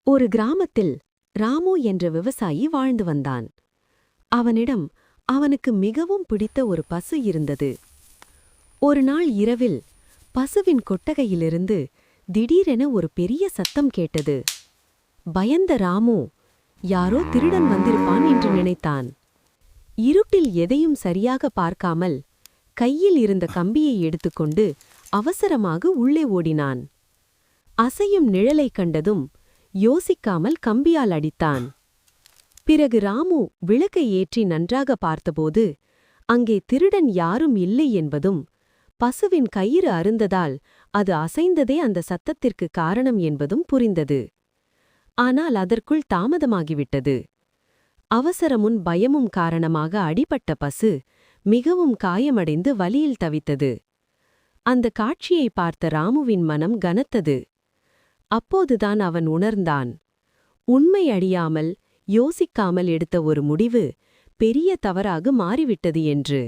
ஒரு கிராமத்தில் ராமு என்ற விவசாயி வாழ்ந்து வந்தான். அவனிடம் அவனுக்கு மிகவும் பிடித்த ஒரு பசு இருந்தது. ஒரு நாள் இரவில் பசுவின் கொட்டகையிலிருந்து திடீரென ஒரு பெரிய சத்தம் கேட்டது. பயந்த ராமு யாரோ திருடன் வந்திருப்பான் என்று நினைத்தான். இருட்டில் எதையும் சரியாக பார்க்காமல் கையில் இருந்த கம்பியை எடுத்துக்கொண்டு அவசரமாக உள்ளே ஓடினான். அசையும் நிழலைக் கண்டதும் யோசிக்காமல் கம்பியால் அடித்தான். பிறகு ராமு விளக்கை ஏற்றி நன்றாக பார்த்தபோது அங்கே திருடன் யாரும் இல்லை என்பதும் பசுவின் கயிறு அறுந்ததால் அது அசைந்ததே அந்த சத்தத்திற்கு காரணம் என்பதும் புரிந்தது. ஆனால் அதற்குள் தாமதமாகிவிட்டது. அவசரமும் பயமும் காரணமாக அடிபட்ட பசு மிகவும் காயமடைந்து வலியில் தவித்தது. அந்த காட்சியை பார்த்த ராமுவின் மனம் கனத்தது. அப்போதுதான் அவன் உணர்ந்தான், உண்மை அறியாமல் யோசிக்காமல் எடுத்த ஒரு முடிவு பெரிய தவறாக மாறிவிட்டது என்று.